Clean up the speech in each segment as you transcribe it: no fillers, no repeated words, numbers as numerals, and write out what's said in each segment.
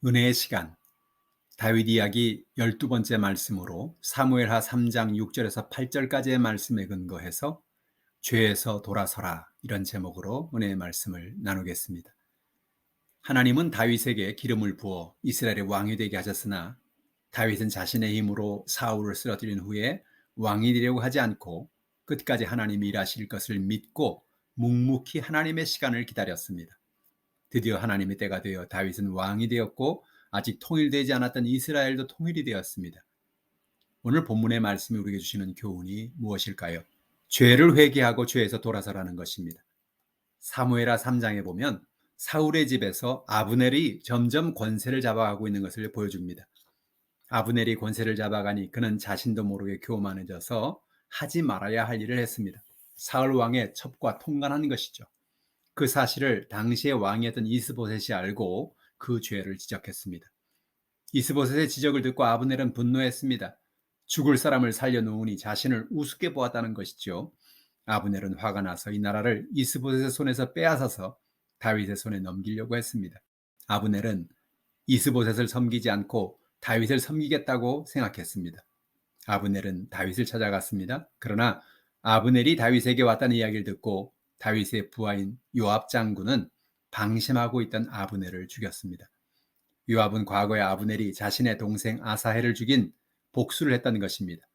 은혜의 시간 다윗 이야기 12번째 말씀으로 사무엘하 3장 6절에서 8절까지의 말씀에 근거해서 죄에서 돌아서라 이런 제목으로 은혜의 말씀을 나누겠습니다. 하나님은 다윗에게 기름을 부어 이스라엘의 왕이 되게 하셨으나 다윗은 자신의 힘으로 사울을 쓰러뜨린 후에 왕이 되려고 하지 않고 끝까지 하나님이 일하실 것을 믿고 묵묵히 하나님의 시간을 기다렸습니다. 드디어 하나님의 때가 되어 다윗은 왕이 되었고 아직 통일되지 않았던 이스라엘도 통일이 되었습니다. 오늘 본문의 말씀이 우리에게 주시는 교훈이 무엇일까요? 죄를 회개하고 죄에서 돌아서라는 것입니다. 사무엘하 3장에 보면 사울의 집에서 아브넬이 점점 권세를 잡아가고 있는 것을 보여줍니다. 아브넬이 권세를 잡아가니 그는 자신도 모르게 교만해져서 하지 말아야 할 일을 했습니다. 사울 왕의 첩과 통간한 것이죠. 그 사실을 당시의 왕이었던 이스보셋이 알고 그 죄를 지적했습니다. 이스보셋의 지적을 듣고 아브넬은 분노했습니다. 죽을 사람을 살려놓으니 자신을 우습게 보았다는 것이죠. 아브넬은 화가 나서 이 나라를 이스보셋의 손에서 빼앗아서 다윗의 손에 넘기려고 했습니다. 아브넬은 이스보셋을 섬기지 않고 다윗을 섬기겠다고 생각했습니다. 아브넬은 다윗을 찾아갔습니다. 그러나 아브넬이 다윗에게 왔다는 이야기를 듣고 다윗의 부하인 요압 장군은 방심하고 있던 아브넬을 죽였습니다. 요압은 과거에 아브넬이 자신의 동생 아사헬을 죽인 복수를 했다는 것입니다.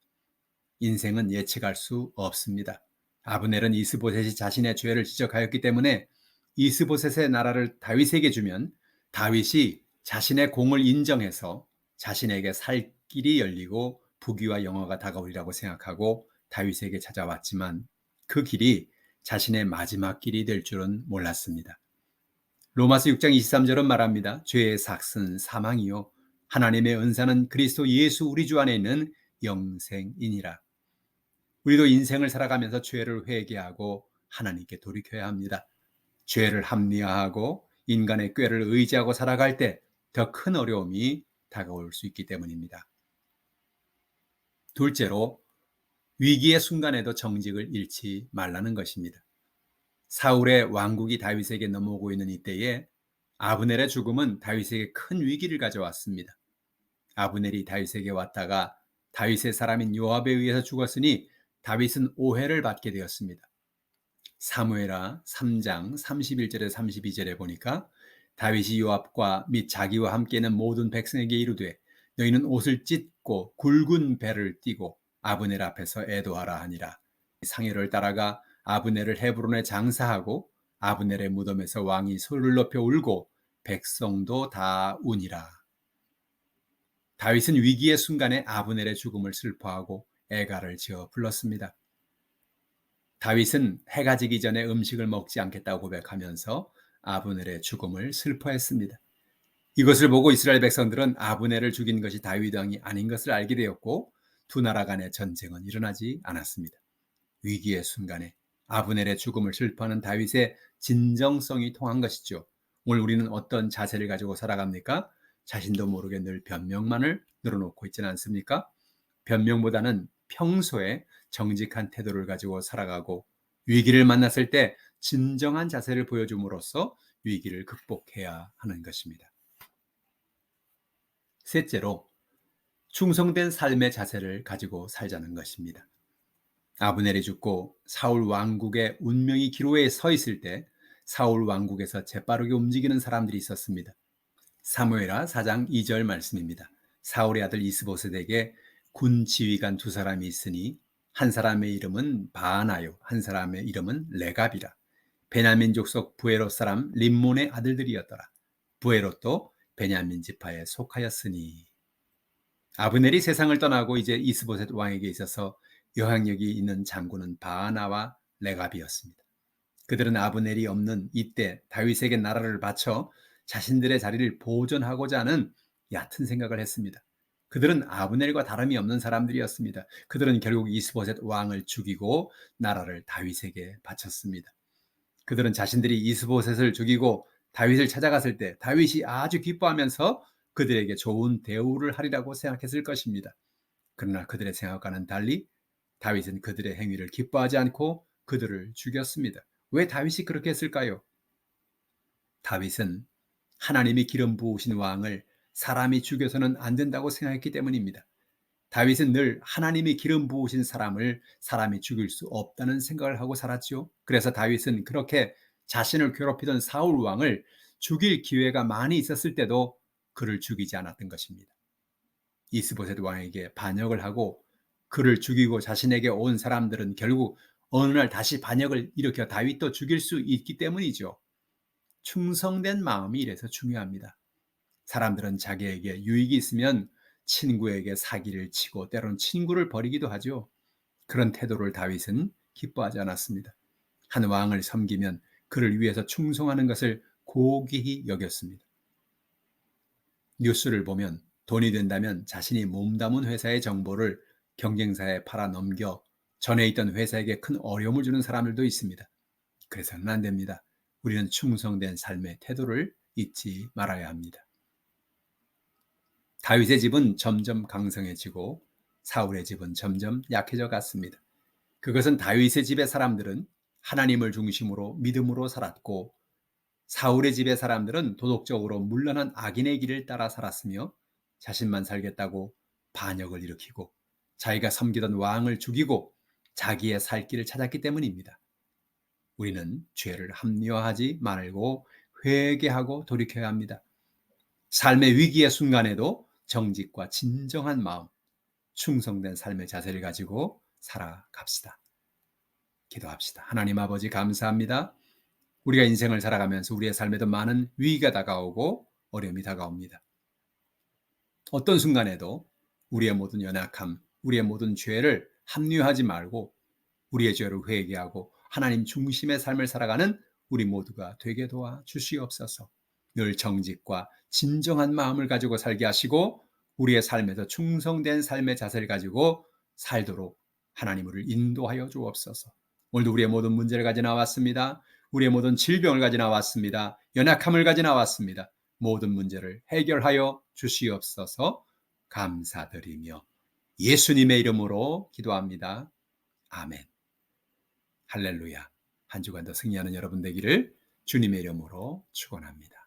인생은 예측할 수 없습니다. 아브넬은 이스보셋이 자신의 죄를 지적하였기 때문에 이스보셋의 나라를 다윗에게 주면 다윗이 자신의 공을 인정해서 자신에게 살 길이 열리고 부귀와 영화가 다가오리라고 생각하고 다윗에게 찾아왔지만 그 길이 자신의 마지막 길이 될 줄은 몰랐습니다. 로마서 6장 23절은 말합니다. 죄의 삭은 사망이요 하나님의 은사는 그리스도 예수 우리 주 안에 있는 영생이니라. 우리도 인생을 살아가면서 죄를 회개하고 하나님께 돌이켜야 합니다. 죄를 합리화하고 인간의 꾀를 의지하고 살아갈 때 더 큰 어려움이 다가올 수 있기 때문입니다. 둘째로 위기의 순간에도 정직을 잃지 말라는 것입니다. 사울의 왕국이 다윗에게 넘어오고 있는 이때에 아브넬의 죽음은 다윗에게 큰 위기를 가져왔습니다. 아브넬이 다윗에게 왔다가 다윗의 사람인 요압에 의해서 죽었으니 다윗은 오해를 받게 되었습니다. 사무엘하 3장 31절에 32절에 보니까 다윗이 요압과 및 자기와 함께 있는 모든 백성에게 이르되 너희는 옷을 찢고 굵은 배를 띠고 아브넬 앞에서 애도하라 하니라. 상해를 따라가 아브넬을 헤브론에 장사하고 아브넬의 무덤에서 왕이 소리를 높여 울고 백성도 다 우니라. 다윗은 위기의 순간에 아브넬의 죽음을 슬퍼하고 애가를 지어 불렀습니다. 다윗은 해가 지기 전에 음식을 먹지 않겠다고 고백하면서 아브넬의 죽음을 슬퍼했습니다. 이것을 보고 이스라엘 백성들은 아브넬을 죽인 것이 다윗 왕이 아닌 것을 알게 되었고 두 나라 간의 전쟁은 일어나지 않았습니다. 위기의 순간에 아브넬의 죽음을 슬퍼하는 다윗의 진정성이 통한 것이죠. 오늘 우리는 어떤 자세를 가지고 살아갑니까? 자신도 모르게 늘 변명만을 늘어놓고 있지는 않습니까? 변명보다는 평소에 정직한 태도를 가지고 살아가고 위기를 만났을 때 진정한 자세를 보여줌으로써 위기를 극복해야 하는 것입니다. 셋째로 충성된 삶의 자세를 가지고 살자는 것입니다. 아브넬이 죽고 사울 왕국의 운명이 기로에 서 있을 때 사울 왕국에서 재빠르게 움직이는 사람들이 있었습니다. 사무엘하 4장 2절 말씀입니다. 사울의 아들 이스보셋에게 군 지휘관 두 사람이 있으니 한 사람의 이름은 바하나요 한 사람의 이름은 레갑이라. 베냐민 족속 부에롯 사람 림몬의 아들들이었더라. 부에롯도 베냐민 지파에 속하였으니. 아브넬이 세상을 떠나고 이제 이스보셋 왕에게 있어서 영향력이 있는 장군은 바하나와 레갑이었습니다. 그들은 아브넬이 없는 이때 다윗에게 나라를 바쳐 자신들의 자리를 보존하고자 하는 얕은 생각을 했습니다. 그들은 아브넬과 다름이 없는 사람들이었습니다. 그들은 결국 이스보셋 왕을 죽이고 나라를 다윗에게 바쳤습니다. 그들은 자신들이 이스보셋을 죽이고 다윗을 찾아갔을 때 다윗이 아주 기뻐하면서 그들에게 좋은 대우를 하리라고 생각했을 것입니다. 그러나 그들의 생각과는 달리 다윗은 그들의 행위를 기뻐하지 않고 그들을 죽였습니다. 왜 다윗이 그렇게 했을까요? 다윗은 하나님이 기름 부으신 왕을 사람이 죽여서는 안 된다고 생각했기 때문입니다. 다윗은 늘 하나님이 기름 부으신 사람을 사람이 죽일 수 없다는 생각을 하고 살았죠. 그래서 다윗은 그렇게 자신을 괴롭히던 사울 왕을 죽일 기회가 많이 있었을 때도 그를 죽이지 않았던 것입니다. 이스보셋 왕에게 반역을 하고 그를 죽이고 자신에게 온 사람들은 결국 어느 날 다시 반역을 일으켜 다윗도 죽일 수 있기 때문이죠. 충성된 마음이 이래서 중요합니다. 사람들은 자기에게 유익이 있으면 친구에게 사기를 치고 때로는 친구를 버리기도 하죠. 그런 태도를 다윗은 기뻐하지 않았습니다. 한 왕을 섬기면 그를 위해서 충성하는 것을 고귀히 여겼습니다. 뉴스를 보면 돈이 된다면 자신이 몸담은 회사의 정보를 경쟁사에 팔아 넘겨 전에 있던 회사에게 큰 어려움을 주는 사람들도 있습니다. 그래서는 안 됩니다. 우리는 충성된 삶의 태도를 잊지 말아야 합니다. 다윗의 집은 점점 강성해지고 사울의 집은 점점 약해져 갔습니다. 그것은 다윗의 집의 사람들은 하나님을 중심으로 믿음으로 살았고 사울의 집의 사람들은 도덕적으로 문란한 악인의 길을 따라 살았으며 자신만 살겠다고 반역을 일으키고 자기가 섬기던 왕을 죽이고 자기의 살 길을 찾았기 때문입니다. 우리는 죄를 합리화하지 말고 회개하고 돌이켜야 합니다. 삶의 위기의 순간에도 정직과 진정한 마음, 충성된 삶의 자세를 가지고 살아갑시다. 기도합시다. 하나님 아버지 감사합니다. 우리가 인생을 살아가면서 우리의 삶에도 많은 위기가 다가오고 어려움이 다가옵니다. 어떤 순간에도 우리의 모든 연약함, 우리의 모든 죄를 합리화하지 말고 우리의 죄를 회개하고 하나님 중심의 삶을 살아가는 우리 모두가 되게 도와 주시옵소서. 늘 정직과 진정한 마음을 가지고 살게 하시고 우리의 삶에서 충성된 삶의 자세를 가지고 살도록 하나님 우리를 인도하여 주옵소서. 오늘도 우리의 모든 문제를 가져 나왔습니다. 우리의 모든 질병을 가져 나왔습니다. 연약함을 가져 나왔습니다. 모든 문제를 해결하여 주시옵소서. 감사드리며 예수님의 이름으로 기도합니다. 아멘. 할렐루야. 한 주간도 승리하는 여러분 되기를 주님의 이름으로 축원합니다.